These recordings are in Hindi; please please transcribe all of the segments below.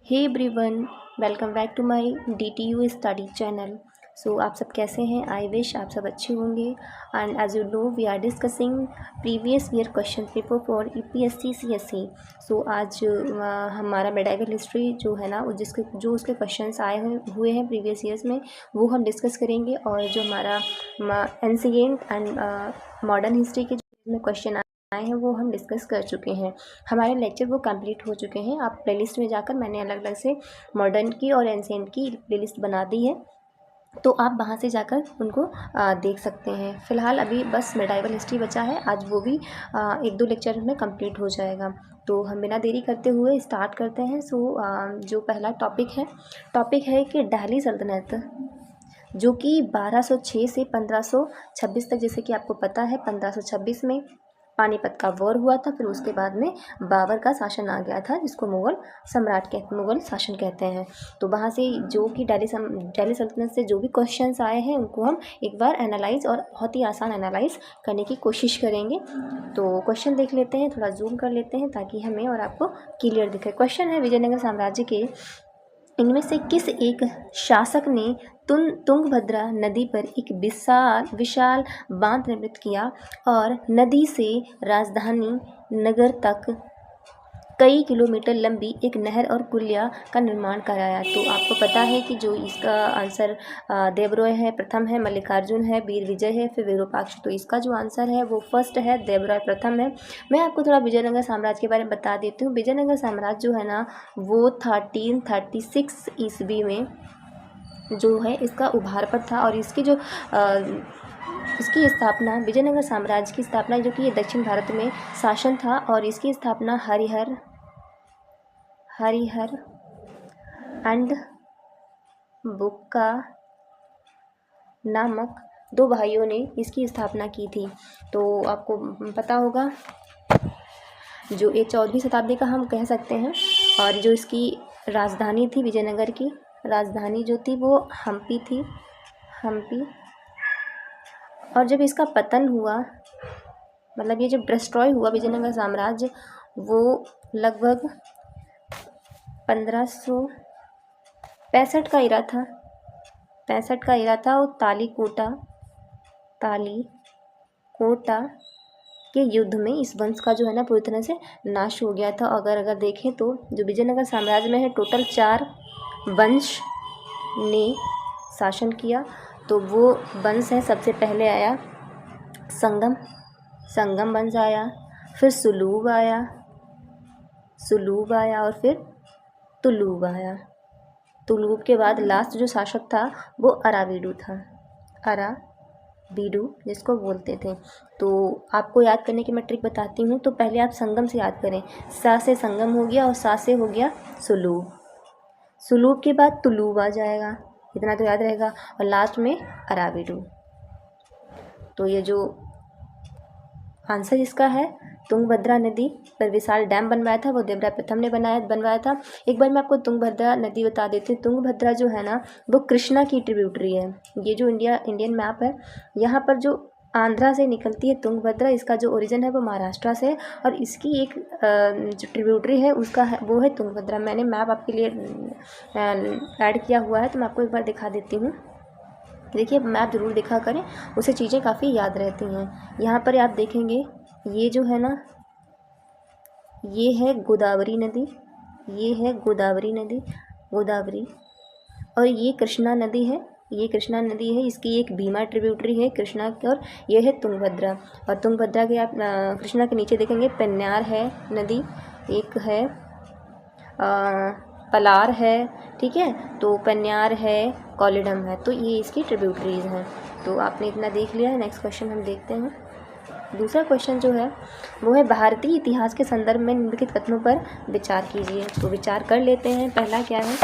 Hey everyone, welcome back to my DTU study channel. So आप सब कैसे हैं? आई विश आप सब अच्छे होंगे। And as you know we are discussing previous year question paper for EPSC CSE। So आज हमारा मेडाइवल हिस्ट्री जो है ना, जो उसके क्वेश्चंस हुए हैं प्रीवियस ईयर्स में, वो हम डिस्कस करेंगे। और जो हमारा एंशिएंट एंड मॉडर्न हिस्ट्री के जो क्वेश्चन आए हैं वो हम डिस्कस कर चुके हैं। हमारे लेक्चर वो कंप्लीट हो चुके हैं। आप प्लेलिस्ट में जाकर, मैंने अलग अलग से मॉडर्न की और एंशिएंट की प्लेलिस्ट बना दी है, तो आप वहाँ से जाकर उनको देख सकते हैं। फ़िलहाल अभी बस मेडाइवल हिस्ट्री बचा है, आज वो भी 1-2 लेक्चर में कंप्लीट हो जाएगा। तो हम बिना देरी करते हुए स्टार्ट करते हैं। जो पहला टॉपिक है कि दिल्ली सल्तनत, जो कि 1206 से 1526 तक, जैसे कि आपको पता है 1526 में पानीपत का वॉर हुआ था। फिर उसके बाद में बाबर का शासन आ गया था, जिसको मुग़ल शासन कहते हैं। तो वहाँ से जो कि दिल्ली सल्तनत से जो भी क्वेश्चंस आए हैं उनको हम एक बार एनालाइज, और बहुत ही आसान एनालाइज करने की कोशिश करेंगे। तो क्वेश्चन देख लेते हैं, थोड़ा जूम कर लेते हैं ताकि हमें और आपको क्लियर दिखे। क्वेश्चन है, विजयनगर साम्राज्य के इनमें से किस एक शासक ने तुंगभद्रा नदी पर एक विशाल बांध निर्मित किया और नदी से राजधानी नगर तक कई किलोमीटर लंबी एक नहर और कुलिया का निर्माण कराया? तो आपको पता है कि जो इसका आंसर देवराय है, प्रथम है, मल्लिकार्जुन है, वीर विजय है, फिर विरूपाक्ष। तो इसका जो आंसर है वो फर्स्ट है, देवराय प्रथम है। मैं आपको थोड़ा विजयनगर साम्राज्य के बारे में बता देती हूँ। विजयनगर साम्राज्य जो है ना, वो 1336 ईस्वी में जो है इसका उभार पर था। और इसकी स्थापना, विजयनगर साम्राज्य की स्थापना, जो कि ये दक्षिण भारत में शासन था, और इसकी स्थापना हरिहर एंड बुक्का नामक 2 भाइयों ने इसकी स्थापना की थी। तो आपको पता होगा, जो ये 14वीं शताब्दी का हम कह सकते हैं। और जो इसकी राजधानी थी, विजयनगर की राजधानी जो थी वो हम्पी थी। और जब इसका पतन हुआ, मतलब ये जब डिस्ट्रॉय हुआ विजयनगर साम्राज्य, वो लगभग 1565 का इरा था। 65 का इरा था। और तालीकोटा के युद्ध में इस वंश का जो है ना पूरी तरह से नाश हो गया था। अगर देखें तो जो विजयनगर साम्राज्य में है, टोटल 4 वंश ने शासन किया। तो वो वंश है, सबसे पहले आया संगम वंश आया, फिर सुलूब आया और फिर तुलूब आया। तुलूब के बाद लास्ट जो शासक था वो अराविडू था, जिसको बोलते थे। तो आपको याद करने की मैं ट्रिक बताती हूँ। तो पहले आप संगम से याद करें, सा से संगम हो गया और सा से हो गया सुलूब के बाद तुलूब आ जाएगा, इतना तो याद रहेगा, और लास्ट में अराविडू। तो ये जो आंसर इसका है, तुंगभद्रा नदी पर विशाल डैम बनवाया था, वो देवराय प्रथम ने बनवाया था। एक बार मैं आपको तुंगभद्रा नदी बता देती हूँ। तुंगभद्रा जो है ना, वो कृष्णा की ट्रिब्यूटरी है। ये जो इंडियन मैप है, यहाँ पर जो आंध्रा से निकलती है तुंगभद्रा, इसका जो ओरिजिन है वो महाराष्ट्र से है। और इसकी एक जो ट्रिब्यूटरी है उसका है, वो है तुंगभद्रा। मैंने मैप आपके लिए ऐड किया हुआ है, तो मैं आपको एक बार दिखा देती हूँ। देखिए, मैप ज़रूर देखा करें, उससे चीज़ें काफ़ी याद रहती हैं। यहाँ पर आप देखेंगे, ये जो है ना, ये है गोदावरी नदी, गोदावरी। और ये कृष्णा नदी है, इसकी एक भीमा ट्रिब्यूटरी है कृष्णा की, और ये है तुंगभद्रा। और तुंगभद्रा के आप कृष्णा के नीचे देखेंगे पेन्नार है नदी, एक है पलार है, ठीक है। तो पेन्नार है, कोल्लिडम है, तो ये इसकी ट्रिब्यूटरीज हैं। तो आपने इतना देख लिया है। नेक्स्ट क्वेश्चन हम देखते हैं। दूसरा क्वेश्चन जो है वो है, भारतीय इतिहास के संदर्भ में निम्नलिखित कथनों पर विचार कीजिए। तो विचार कर लेते हैं। पहला क्या है?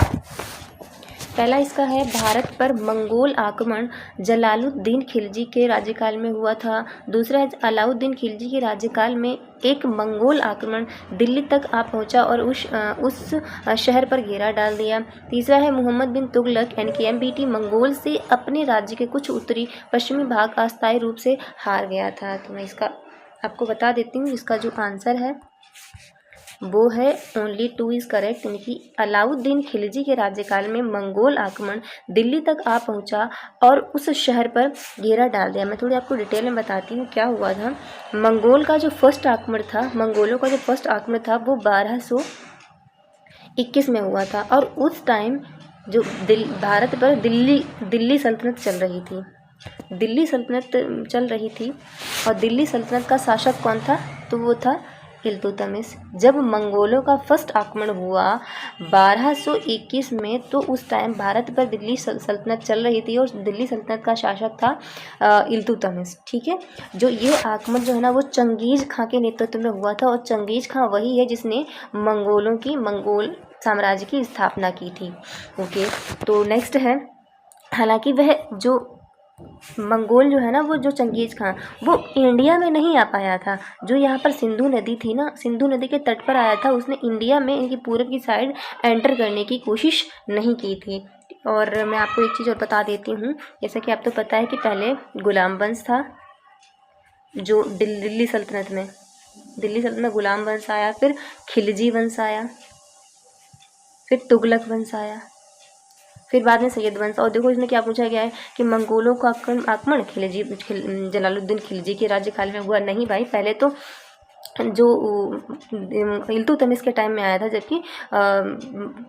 पहला इसका है, भारत पर मंगोल आक्रमण जलालुद्दीन खिलजी के राज्यकाल में हुआ था। दूसरा है, अलाउद्दीन खिलजी के राज्यकाल में एक मंगोल आक्रमण दिल्ली तक आ पहुंचा और उस शहर पर घेरा डाल दिया। तीसरा है, मोहम्मद बिन तुगलक NKMBT मंगोल से अपने राज्य के कुछ उत्तरी पश्चिमी भाग अस्थायी रूप से हार गया था। तो मैं इसका आपको बता देती हूँ, इसका जो आंसर है वो है ओनली 2 इज़ करेक्ट, यानी कि अलाउद्दीन खिलजी के राज्यकाल में मंगोल आक्रमण दिल्ली तक आ पहुंचा और उस शहर पर घेरा डाल दिया। मैं थोड़ी आपको डिटेल में बताती हूँ क्या हुआ था। मंगोलों का जो फर्स्ट आक्रमण था वो 1221 में हुआ था और उस टाइम जो भारत पर दिल्ली सल्तनत चल रही थी। और दिल्ली सल्तनत का शासक कौन था? तो वो था इल्तुतमिश। जब मंगोलों का फर्स्ट आक्रमण हुआ 1221 में, तो उस टाइम भारत पर दिल्ली सल्तनत चल रही थी और दिल्ली सल्तनत का शासक था इल्तुतमिश। ठीक है, जो ये आक्रमण जो है ना वो चंगेज़ खां के नेतृत्व में हुआ था और चंगेज़ खां वही है जिसने मंगोल साम्राज्य की स्थापना की थी। ओके, तो नेक्स्ट है, हालांकि वह जो मंगोल जो है ना वो जो चंगेज़ खां वो इंडिया में नहीं आ पाया था। जो यहाँ पर सिंधु नदी थी ना, सिंधु नदी के तट पर आया था, उसने इंडिया में इनकी पूरब की साइड एंटर करने की कोशिश नहीं की थी। और मैं आपको एक चीज़ और बता देती हूँ, जैसा कि आपको पता है कि पहले गुलाम वंश था जो दिल्ली सल्तनत में गुलाम वंश आया, फिर खिलजी वंश आया, फिर तुगलक वंश आया, फिर बाद में सैयद वंश। और देखो इसमें क्या पूछा गया है कि मंगोलों का आक्रमण जलालुद्दीन खिलजी के राज्यकाल में हुआ। नहीं भाई, पहले तो जो इल्तुतमिश के टाइम में आया था, जबकि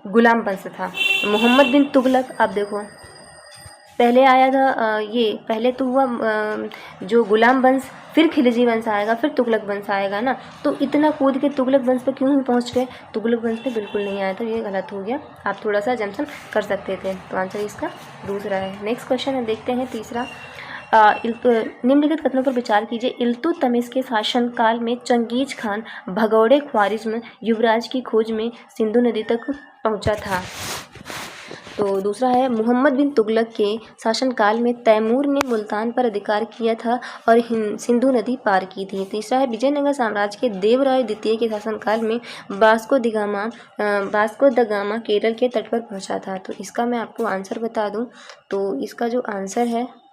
गुलाम वंश था। मोहम्मद बिन तुगलक, आप देखो पहले आया था पहले तो हुआ जो गुलाम वंश, फिर खिलजी वंश आएगा, फिर तुगलक वंश आएगा ना। तो इतना कूद के तुगलक वंश पे क्यों नहीं पहुंच गए? तुगलक वंश पे बिल्कुल नहीं आया था, ये गलत हो गया। आप थोड़ा सा जम्सन कर सकते थे। तो आंसर इसका दूसरा है। नेक्स्ट क्वेश्चन है, देखते हैं तीसरा। निम्नलिखित कथनों पर विचार कीजिए। इल्तुतमिश के शासनकाल में चंगेज़ खान भगौड़े ख्वारिज़्म युवराज की खोज में सिंधु नदी तक पहुंचा था। तो दूसरा है, मोहम्मद बिन तुगलक के शासनकाल में तैमूर ने मुल्तान पर अधिकार किया था और सिंधु नदी पार की थी। तीसरा है, विजयनगर साम्राज्य के देवराय द्वितीय के शासनकाल में वास्को द गामा केरल के तट पर पहुंचा था। तो इसका मैं आपको आंसर बता दूं, तो इसका जो आंसर है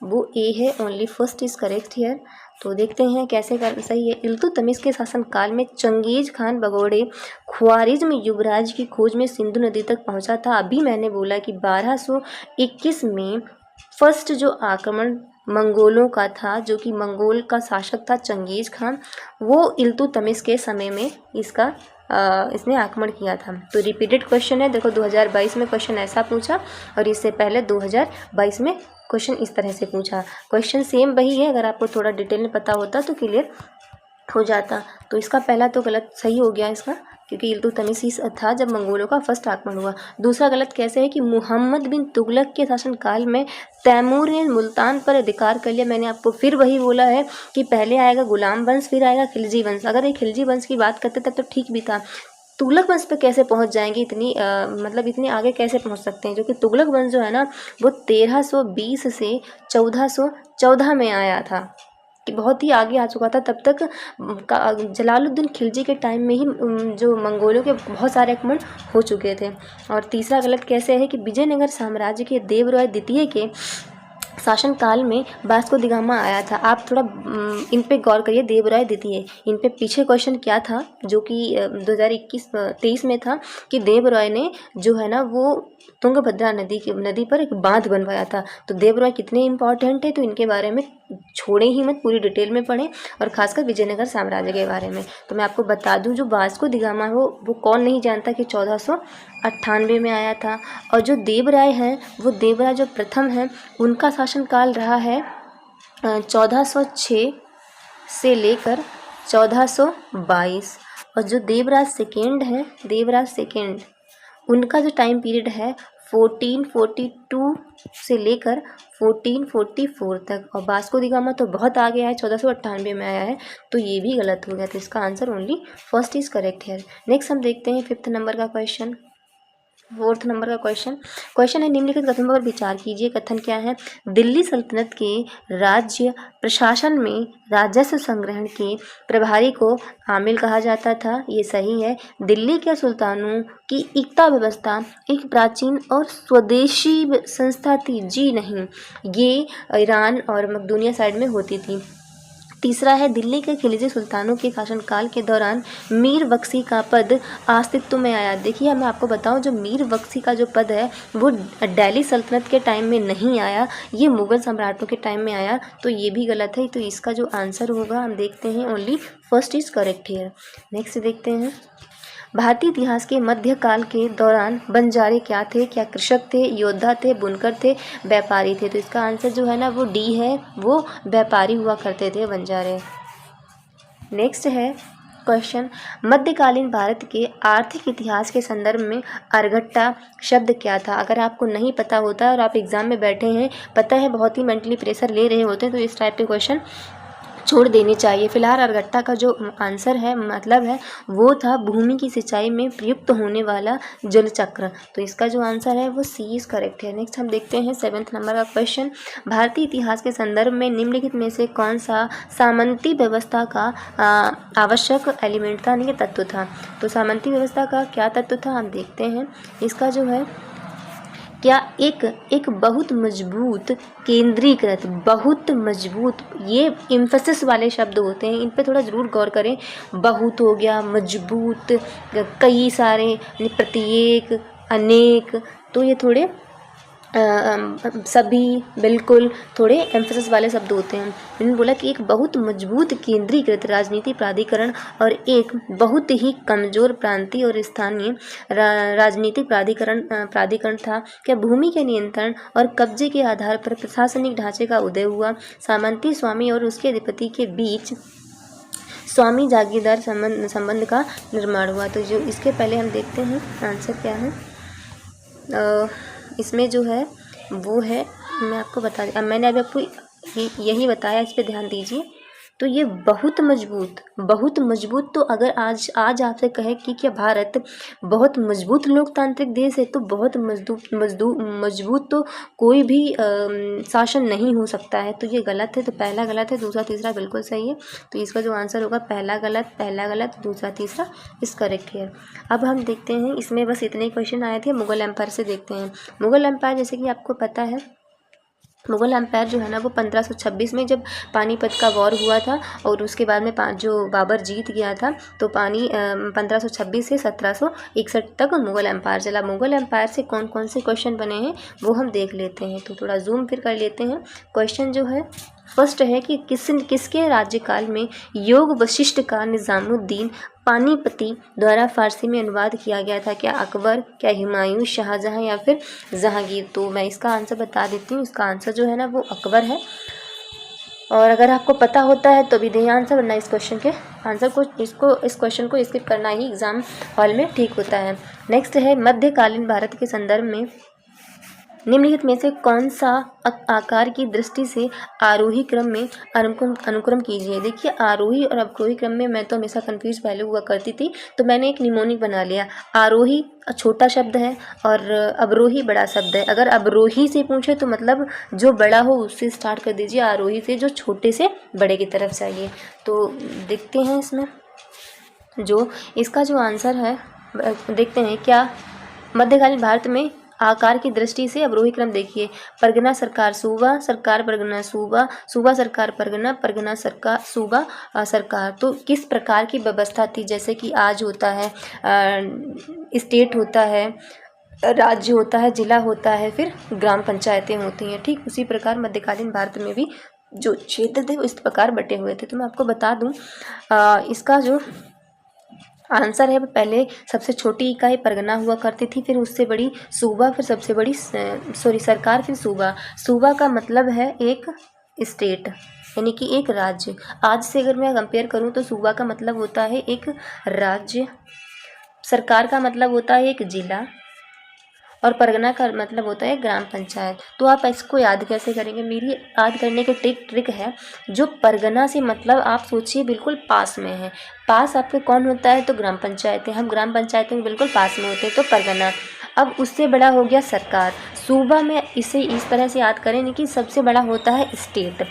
वो ए है, only first is correct here. तो देखते हैं कैसे सही है। इल्तुतमिश के शासनकाल में चंगेज़ खान भगौड़े ख्वारिज़्म युवराज की खोज में सिंधु नदी तक पहुंचा था। अभी मैंने बोला कि 1221 में फर्स्ट जो आक्रमण मंगोलों का था, जो कि मंगोल का शासक था चंगेज़ खान, वो इल्तुतमिश के समय में इसने आक्रमण किया था। तो रिपीटेड क्वेश्चन है, देखो 2022 में क्वेश्चन ऐसा पूछा और इससे पहले 2022 में क्वेश्चन इस तरह से पूछा। क्वेश्चन सेम वही है, अगर आपको थोड़ा डिटेल में पता होता तो क्लियर हो जाता। तो इसका पहला तो गलत सही हो गया इसका, क्योंकि इल्तुतमिश ही था जब मंगोलों का फर्स्ट आक्रमण हुआ। दूसरा गलत कैसे है कि मोहम्मद बिन तुगलक के शासनकाल में तैमूर ने मुल्तान पर अधिकार कर लिया। मैंने आपको फिर वही बोला है कि पहले आएगा गुलाम वंश, फिर आएगा खिलजी वंश। अगर ये खिलजी वंश की बात करते तब तो ठीक भी था, तुगलक वंश पे कैसे पहुंच जाएंगे? इतनी आगे कैसे पहुंच सकते हैं? जो कि तुगलक वंश जो है ना वो 1320 से 1414 में आया था, कि बहुत ही आगे आ चुका था। तब तक जलालुद्दीन खिलजी के टाइम में ही जो मंगोलों के बहुत सारे आक्रमण हो चुके थे। और तीसरा गलत कैसे है कि विजयनगर साम्राज्य के देवराय द्वितीय के शासनकाल में वास्को द गामा आया था। आप थोड़ा इन पे गौर करिए, देवराय द्वितीय, इन पे पीछे क्वेश्चन क्या था जो कि 2021-23 में था कि देवराय ने जो है ना वो तुंगभद्रा नदी पर एक बांध बनवाया था। तो देवराय कितने इंपॉर्टेंट है, तो इनके बारे में छोड़े ही मत, पूरी डिटेल में पढ़ें, और खासकर विजयनगर साम्राज्य के बारे में। तो मैं आपको बता दूं, जो वास्को द गामा है वो कौन नहीं जानता कि 1498 में आया था। और जो देवराय हैं, वो देवराय जो प्रथम हैं उनका शासनकाल रहा है 1406 से लेकर 1422। और जो देवराज सेकेंड उनका जो टाइम पीरियड है 1442 से लेकर 1444 तक। और वास्को द गामा तो बहुत आगे है, 1498 में आया है, तो ये भी गलत हो गया। तो इसका answer only first is correct है। नेक्स्ट हम देखते हैं फोर्थ नंबर का क्वेश्चन है, निम्नलिखित कथनों पर विचार कीजिए। कथन क्या है? दिल्ली सल्तनत के राज्य प्रशासन में राजस्व संग्रहण के प्रभारी को आमिल कहा जाता था। ये सही है। दिल्ली के सुल्तानों की इक्ता व्यवस्था एक प्राचीन और स्वदेशी संस्था थी। जी नहीं, ये ईरान और मकदूनिया साइड में होती थी। तीसरा है दिल्ली के खिलजी सुल्तानों के शासनकाल के दौरान मीर बख्शी का पद अस्तित्व में आया। देखिए मैं आपको बताऊं, जो मीर बख्शी का जो पद है वो दिल्ली सल्तनत के टाइम में नहीं आया, ये मुग़ल सम्राटों के टाइम में आया, तो ये भी गलत है। तो इसका जो आंसर होगा हम देखते हैं, only first is correct here. Next देखते हैं, भारतीय इतिहास के मध्यकाल के दौरान बंजारे क्या थे? क्या कृषक थे, योद्धा थे, बुनकर थे, व्यापारी थे? तो इसका आंसर जो है ना वो डी है, वो व्यापारी हुआ करते थे बंजारे। नेक्स्ट है क्वेश्चन, मध्यकालीन भारत के आर्थिक इतिहास के संदर्भ में अर्घट्टा शब्द क्या था? अगर आपको नहीं पता होता है और आप एग्जाम में बैठे हैं, पता है बहुत ही मेंटली प्रेशर ले रहे होते हैं, तो इस टाइप के क्वेश्चन छोड़ देनी चाहिए। फिलहाल अर्घट्टा का जो आंसर है, मतलब है, वो था भूमि की सिंचाई में प्रयुक्त होने वाला जल चक्र। तो इसका जो आंसर है वो सी इज करेक्ट है। नेक्स्ट हम देखते हैं 7th नंबर का क्वेश्चन, भारतीय इतिहास के संदर्भ में निम्नलिखित में से कौन सा सामंती व्यवस्था का आवश्यक एलिमेंट था, नहीं तत्व था? तो सामंती व्यवस्था का क्या तत्व था हम देखते हैं। इसका जो है क्या एक बहुत मजबूत केंद्रीकृत, बहुत मजबूत, ये एम्फेसिस वाले शब्द होते हैं, इन पे थोड़ा ज़रूर गौर करें। बहुत हो गया, मजबूत, कई सारे, प्रत्येक, अनेक, तो ये थोड़े सभी, बिल्कुल, थोड़े एम्फेसिस वाले शब्द होते हैं। इन्होंने बोला कि एक बहुत मजबूत केंद्रीकृत राजनीति प्राधिकरण और एक बहुत ही कमज़ोर प्रांतीय और स्थानीय राजनीतिक प्राधिकरण था। क्या भूमि के नियंत्रण और कब्जे के आधार पर प्रशासनिक ढांचे का उदय हुआ? सामंती स्वामी और उसके अधिपति के बीच स्वामी जागीरदार संबंध का निर्माण हुआ। तो जो इसके पहले हम देखते हैं आंसर क्या है। इसमें जो है वो है, मैं आपको बता अब मैंने अभी आपको यही बताया, इस पे ध्यान दीजिए। तो ये बहुत मजबूत, तो अगर आज आपसे कहे कि क्या भारत बहुत मजबूत लोकतांत्रिक देश है, तो बहुत मजबूत तो कोई भी शासन नहीं हो सकता है, तो ये गलत है। तो पहला गलत है, दूसरा तीसरा बिल्कुल सही है। तो इसका जो आंसर होगा पहला गलत, दूसरा तीसरा इस करेक्ट है। अब हम देखते हैं, इसमें बस इतने क्वेश्चन आए थे। मुग़ल एम्पायर से देखते हैं। मुग़ल एम्पायर, जैसे कि आपको पता है, मुग़ल एम्पायर जो है ना वो 1526 में जब पानीपत का वॉर हुआ था, और उसके बाद में जो बाबर जीत गया था, तो 1526 से 1761 तक मुग़ल एम्पायर चला। मुग़ल एम्पायर से कौन कौन से क्वेश्चन बने हैं वो हम देख लेते हैं। तो थोड़ा जूम फिर कर लेते हैं। क्वेश्चन जो है फर्स्ट है कि किसके राज्यकाल में योग वशिष्ठ का निज़ामुद्दीन पानीपति द्वारा फारसी में अनुवाद किया गया था? क्या अकबर, क्या हुमायूं, शाहजहां या फिर जहांगीर? तो मैं इसका आंसर बता देती हूँ। इसका आंसर जो है ना वो अकबर है। और अगर आपको पता होता है तो भी दें आंसर, वरना इस क्वेश्चन के आंसर को इस क्वेश्चन को स्किप करना ही एग्जाम हॉल में ठीक होता है। नेक्स्ट है, मध्यकालीन भारत के संदर्भ में निम्नलिखित में से कौन सा आकार की दृष्टि से आरोही क्रम में अनुक्रम कीजिए? देखिए, आरोही और अवरोही क्रम में मैं तो हमेशा कंफ्यूज पहले हुआ करती थी, तो मैंने एक निमोनिक बना लिया। आरोही छोटा शब्द है और अवरोही बड़ा शब्द है। अगर अवरोही से पूछे तो मतलब जो बड़ा हो उससे स्टार्ट कर दीजिए, आरोही से जो छोटे से बड़े की तरफ चाहिए। तो देखते हैं इसमें जो इसका जो आंसर है, देखते हैं क्या मध्यकालीन भारत में आकार की दृष्टि से अवरोही क्रम देखिए। परगना सरकार सूबा, सरकार परगना सूबा, सूबा सरकार परगना, परगना सरकार सूबा सरकार। तो किस प्रकार की व्यवस्था थी? जैसे कि आज होता है स्टेट होता है, राज्य होता है, जिला होता है, फिर ग्राम पंचायतें होती हैं। ठीक उसी प्रकार मध्यकालीन भारत में भी जो क्षेत्र थे वो इस प्रकार बटे हुए थे। तो मैं आपको बता दूं, इसका जो आंसर है वो पहले सबसे छोटी इकाई परगना हुआ करती थी, फिर उससे बड़ी सूबा, फिर सबसे बड़ी सरकार, फिर सूबा। सूबा का मतलब है एक स्टेट, यानी कि एक राज्य। आज से अगर मैं कंपेयर करूं तो सूबा का मतलब होता है एक राज्य, सरकार का मतलब होता है एक जिला, और परगना का मतलब होता है ग्राम पंचायत। तो आप इसको याद कैसे करेंगे? मेरी याद करने की ट्रिक है, जो परगना से मतलब आप सोचिए बिल्कुल पास में है। पास आपके कौन होता है? तो ग्राम पंचायतें। हम ग्राम पंचायतों में बिल्कुल पास में होते हैं, तो परगना। अब उससे बड़ा हो गया सरकार। सूबा में इसे इस तरह से याद करें कि सबसे बड़ा होता है स्टेट।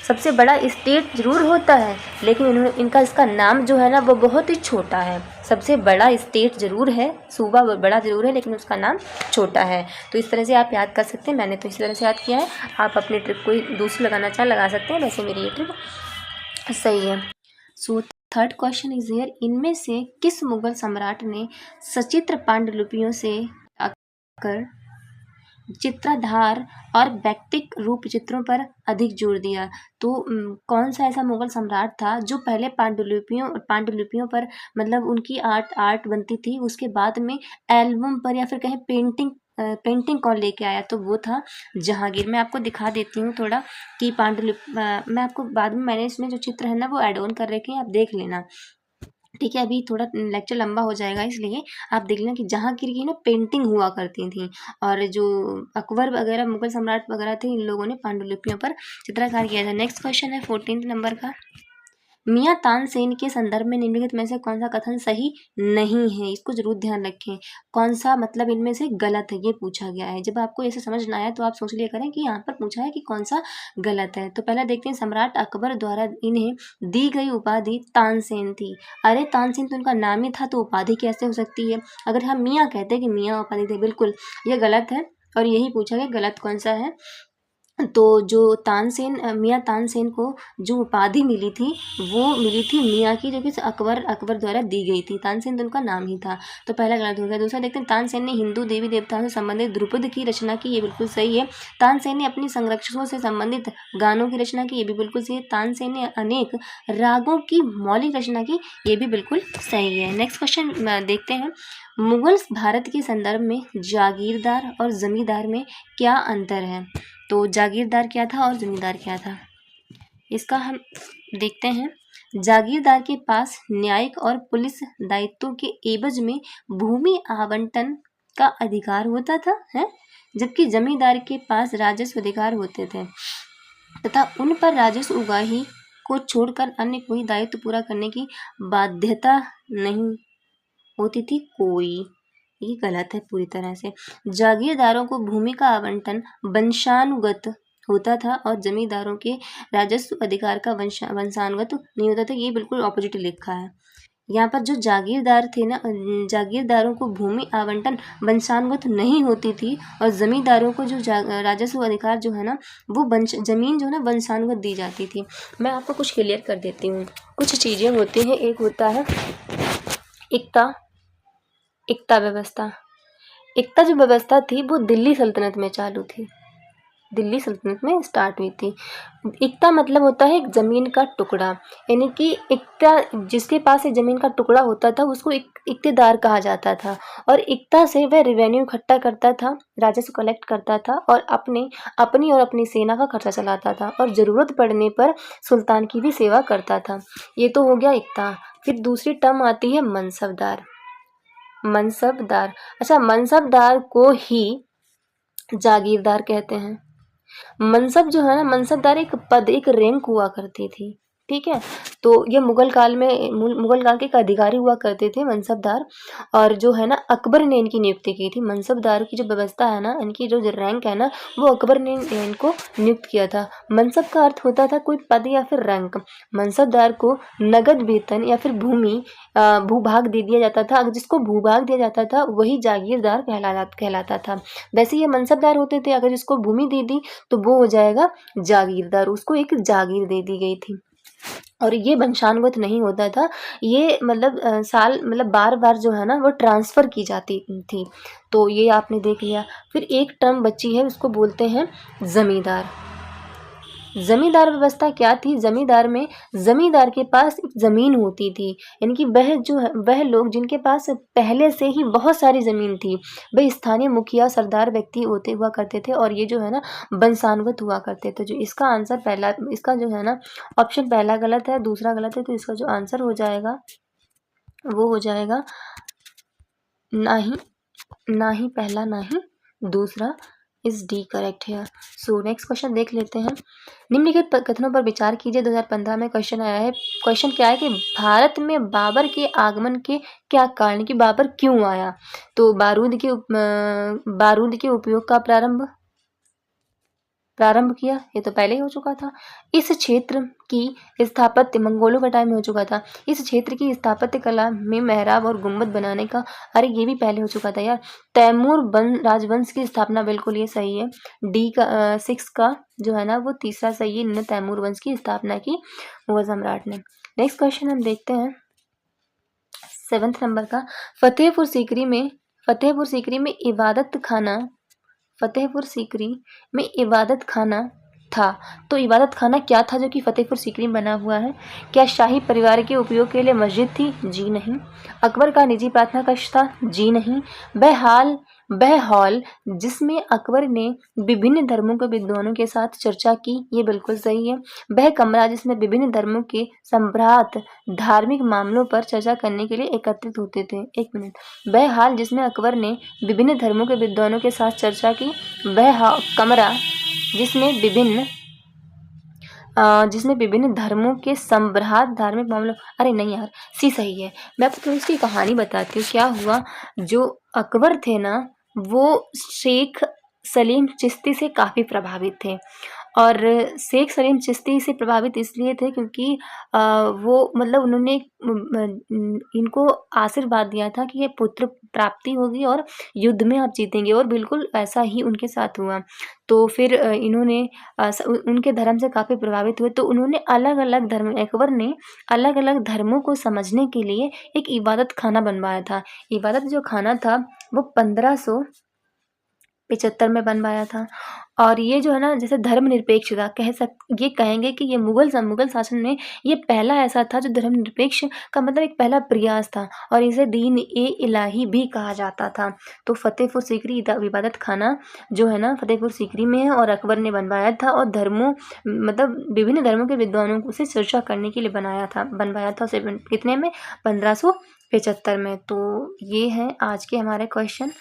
सबसे बड़ा स्टेट ज़रूर होता है, लेकिन इसका नाम जो है ना वो बहुत ही छोटा है। सबसे बड़ा स्टेट ज़रूर है, सूबा बड़ा ज़रूर है, लेकिन उसका नाम छोटा है। तो इस तरह से आप याद कर सकते हैं। मैंने तो इसी तरह से याद किया है। आप अपने ट्रिक कोई दूसरी लगाना चाहें लगा सकते हैं। वैसे मेरी ये ट्रिक सही है। So third question is here, इनमें से किस मुगल सम्राट ने सचित्र पांडुलिपियों से आकर चित्राधार और व्यक्तिक रूप चित्रों पर अधिक जोर दिया? तो कौन सा ऐसा मुगल सम्राट था जो पहले पांडुलिपियों पर मतलब उनकी आर्ट बनती थी, उसके बाद में एल्बम पर या फिर कहें पेंटिंग कौन लेके आया? तो वो था जहांगीर। मैं आपको दिखा देती हूँ थोड़ा कि मैं आपको बाद में, मैंने इसमें जो चित्र है ना वो ऐड ऑन कर रखे हैं, आप देख लेना। ठीक है, अभी थोड़ा लेक्चर लंबा हो जाएगा, इसलिए आप देख लेना कि जहांगीर की ना पेंटिंग हुआ करती थी, और जो अकबर वगैरह मुगल सम्राट वगैरह थे, इन लोगों ने पांडुलिपियों पर चित्रकार किया था। नेक्स्ट क्वेश्चन है 14 नंबर का, मियाँ तानसेन के संदर्भ में निम्नलिखित में से कौन सा कथन सही नहीं है? इसको जरूर ध्यान रखें, कौन सा मतलब इनमें से गलत है, ये पूछा गया है। जब आपको ऐसे समझ ना आए तो आप सोच लिया करें कि यहाँ पर पूछा है कि कौन सा गलत है। तो पहला देखते हैं, सम्राट अकबर द्वारा इन्हें दी गई उपाधि तानसेन थी। अरे तानसेन तो उनका नाम ही था, तो उपाधि कैसे हो सकती है? अगर हम मियाँ कहते हैं कि मियाँ उपाधि थे, बिल्कुल ये गलत है, और यही पूछा गया गलत कौन सा है। तो जो मियाँ तानसेन को जो उपाधि मिली थी वो मिली थी मियाँ की, जो कि अकबर द्वारा दी गई थी। तानसेन तो उनका नाम ही था, तो पहला गलत हो गया। दूसरा देखते हैं, तानसेन ने हिंदू देवी देवताओं से संबंधित ध्रुपद की रचना की, ये बिल्कुल सही है। तानसेन ने अपनी संरक्षकों से संबंधित गानों की रचना की, ये भी बिल्कुल सही है। तानसेन ने अनेक रागों की मौलिक रचना की, ये भी बिल्कुल सही है। नेक्स्ट क्वेश्चन देखते हैं, मुगल भारत के संदर्भ में जागीरदार और जमींदार में क्या अंतर है? तो जागीरदार क्या था और जमींदार क्या था, इसका हम देखते हैं। जागीरदार के पास न्यायिक और पुलिस दायित्वों के एवज में भूमि आवंटन का अधिकार होता था, है, जबकि जमींदार के पास राजस्व अधिकार होते थे तथा उन पर राजस्व उगाही को छोड़कर अन्य कोई दायित्व पूरा करने की बाध्यता नहीं होती थी कोई। ये गलत है पूरी तरह से। जागीरदारों को भूमि का आवंटन वंशानुगत होता था और जमींदारों के राजस्व अधिकार का वंशानुगत नहीं होता था, ये बिल्कुल ऑपोजिट लिखा है। यहाँ पर जो जागीरदार थे ना, जागीरदारों को भूमि आवंटन वंशानुगत नहीं होती थी, और जमींदारों को जो राजस्व अधिकार जो है ना वो जमीन जो है ना वंशानुगत दी जाती थी। मैं आपको कुछ क्लियर कर देती हूँ। कुछ चीज़ें होती हैं, एक होता है इक्ता व्यवस्था। इक्ता जो व्यवस्था थी वो दिल्ली सल्तनत में चालू थी, दिल्ली सल्तनत में स्टार्ट हुई थी। इक्ता मतलब होता है एक ज़मीन का टुकड़ा, यानी कि इक्ता जिसके पास एक ज़मीन का टुकड़ा होता था उसको इक्तेदार कहा जाता था, और इक्ता से वह रेवेन्यू इकट्ठा करता था, राजस्व कलेक्ट करता था, और अपनी और अपनी सेना का खर्चा चलाता था, और ज़रूरत पड़ने पर सुल्तान की भी सेवा करता था। ये तो हो गया इक्ता। फिर दूसरी टर्म आती है मनसबदार। अच्छा, मनसबदार को ही जागीरदार कहते हैं। मनसब जो है ना, मनसबदार एक पद, एक रैंक हुआ करती थी, ठीक है। तो ये मुगल काल के एक अधिकारी हुआ करते थे मनसबदार, और जो है ना अकबर ने इनकी नियुक्ति की थी। मनसबदार की जो व्यवस्था है ना, इनकी जो रैंक है ना, वो अकबर ने इनको नियुक्त किया था। मनसब का अर्थ होता था कोई पद या फिर रैंक। मनसबदार को नगद वेतन या फिर भूभाग दे दिया जाता था। जिसको भूभाग दिया जाता था वही जागीरदार कहलाता था। वैसे ये मनसबदार होते थे, अगर जिसको भूमि दे दी तो वो हो जाएगा जागीरदार, उसको एक जागीर दे दी गई थी। और ये वंशानुगत नहीं होता था, ये मतलब बार बार जो है ना वो ट्रांसफ़र की जाती थी। तो ये आपने देख लिया। फिर एक टर्म बची है, उसको बोलते हैं ज़मींदार। ज़मींदार व्यवस्था क्या थी? ज़मींदार के पास एक ज़मीन होती थी, यानी कि वह लोग जिनके पास पहले से ही बहुत सारी ज़मीन थी, वह स्थानीय मुखिया सरदार व्यक्ति हुआ करते थे, और ये जो है ना वंशानुगत हुआ करते थे। जो इसका आंसर पहला, इसका जो है ना ऑप्शन पहला गलत है, दूसरा गलत है, तो इसका जो आंसर हो जाएगा वो हो जाएगा ना ही पहला ना ही दूसरा, इज डी करेक्ट है। सो नेक्स्ट क्वेश्चन देख लेते हैं। निम्नलिखित कथनों पर विचार कीजिए। 2015 में क्वेश्चन आया है। क्वेश्चन क्या है कि भारत में बाबर के आगमन के क्या कारण, कि बाबर क्यों आया? तो बारूद के उपयोग का प्रारंभ किया, ये तो पहले ही हो चुका था। इस क्षेत्र की स्थापत्य मंगोलों के टाइम में हो चुका था। इस क्षेत्र की स्थापत्य कला में मेहराब और गुंबद बनाने का, अरे ये भी पहले हो चुका था यार। तैमूर राजवंश की स्थापना, बिल्कुल ये सही है। डी का 6 का जो है ना वो तीसरा सही है, इन्होंने तैमूर वंश की स्थापना की मुगल सम्राट ने। नेक्स्ट क्वेश्चन हम देखते हैं 7th नंबर का। फतेहपुर सीकरी में इबादत खाना था। तो इबादत खाना क्या था जो कि फतेहपुर सीकरी में बना हुआ है? क्या शाही परिवार के उपयोग के लिए मस्जिद थी? जी नहीं। अकबर का निजी प्रार्थना कक्ष था? जी नहीं। वह हॉल जिसमें अकबर ने विभिन्न धर्मों के विद्वानों के साथ चर्चा की, ये बिल्कुल सही है। वह कमरा जिसमें विभिन्न धर्मों के सम्भ्रात धार्मिक मामलों पर चर्चा करने के लिए एकत्रित होते थे। एक मिनट, वह हॉल जिसमें अकबर ने विभिन्न धर्मों के विद्वानों के साथ चर्चा की, वह कमरा जिसमें विभिन्न धर्मों के सम्भ्रात धार्मिक मामलों, अरे नहीं यार, सी सही है। मैं आपको उसकी कहानी बताती हूँ। क्या हुआ, जो अकबर थे ना वो शेख सलीम चिश्ती से काफ़ी प्रभावित थे। और शेख सलीम चिश्ती से प्रभावित इसलिए थे क्योंकि वो मतलब उन्होंने इनको आशीर्वाद दिया था कि ये पुत्र प्राप्ति होगी और युद्ध में आप जीतेंगे, और बिल्कुल ऐसा ही उनके साथ हुआ। तो फिर इन्होंने उनके धर्म से काफ़ी प्रभावित हुए, तो उन्होंने अकबर ने अलग अलग धर्मों को समझने के लिए एक इबादत खाना बनवाया था। इबादत जो खाना था वो 1575 में बनवाया था। और ये जो है ना, जैसे धर्मनिरपेक्षता ये कहेंगे कि ये मुगल शासन में ये पहला ऐसा था जो धर्मनिरपेक्ष का मतलब एक पहला प्रयास था, और इसे दीन ए इलाही भी कहा जाता था। तो फतेहपुर सीकरी इबादत खाना जो है ना फतेहपुर सीकरी में है, और अकबर ने बनवाया था, और विभिन्न धर्मों के विद्वानों से चर्चा करने के लिए बनवाया था कितने में? 1575 में। तो ये है आज के हमारे क्वेश्चन।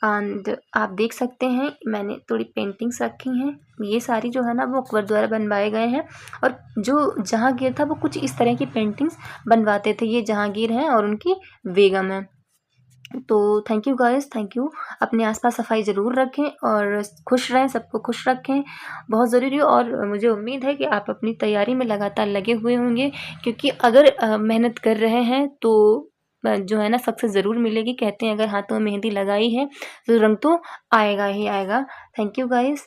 एंड आप देख सकते हैं मैंने थोड़ी पेंटिंग्स रखी हैं, ये सारी जो है ना वो अकबर द्वारा बनवाए गए हैं। और जो जहांगीर था वो कुछ इस तरह की पेंटिंग्स बनवाते थे। ये जहांगीर हैं और उनकी बेगम है। तो thank you guys, thank you. अपने आसपास सफाई ज़रूर रखें और खुश रहें, सबको खुश रखें, बहुत ज़रूरी है। और मुझे उम्मीद है कि आप अपनी तैयारी में लगातार लगे हुए होंगे, क्योंकि अगर मेहनत कर रहे हैं तो जो है ना सक्सेस ज़रूर मिलेगी। कहते हैं अगर हाथों में मेहंदी लगाई है तो रंग तो आएगा ही आएगा। Thank you guys.